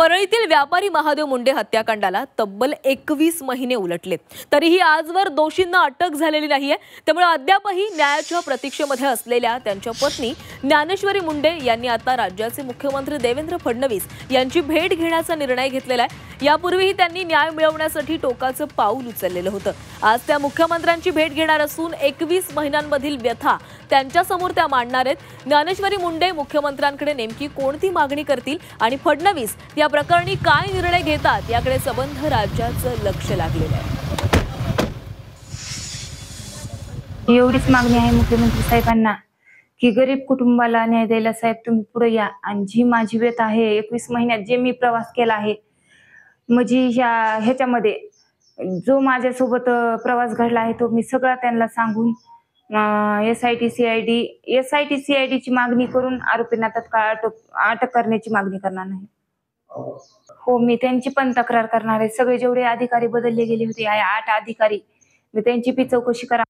परळीतील व्यापारी महादेव मुंडे हत्याकांडाला तब्बल 21 महिने उलटले तरीही आजवर दोषींना अटक झालेली नाहीये। त्यामुळे अद्यापही न्यायाच्या प्रतीक्षेमध्ये असलेल्या त्यांच्या पत्नी ज्ञानेश्वरी मुंडे यांनी आता राज्याचे मुख्यमंत्री देवेंद्र फडणवीस यांची भेट घेण्याचा निर्णय घेतलेला आहे। यापूर्वीही त्यांनी न्याय मिळवण्यासाठी टोकाचं पाऊल उचललेलं होतं। आज त्या मुख्यमंत्र्यांची भेट घेणार असून 21 महिन्यांमधील व्यथा त्यांच्या समोर त्या मांडणार आहेत। ज्ञानेश्वरी मुंडे मुख्यमंत्र्यांकडे नेमकी कोणती मागणी करतील आणि फडणवीस या प्रकरणी काय निर्णय घेतात याकडे संबंध राज्याचं लक्ष लागलेलं आहे। एवढीच मागणी आहे मुख्यमंत्री साहेबांना की गरीब कुटुंबाला न्याय द्यायला साहेब तुम्ही पुढे या आणि जी माझी व्यथा आहे 21 महिन्यात जे मी प्रवास केला आहे म्हणजे ह्याच्यामध्ये जो माझ्यासोबत प्रवास घडला आहे तो मी सगळा त्यांना सांगून SIT CID ची मागणी करून आरोपींना तत्काळ अटक करण्याची मागणी करणार नाही। हो, मी त्यांची पण तक्रार करणार आहे। सगळे जेवढे अधिकारी बदलले गेले होते 8 अधिकारी मी त्यांची पण चौकशी करा।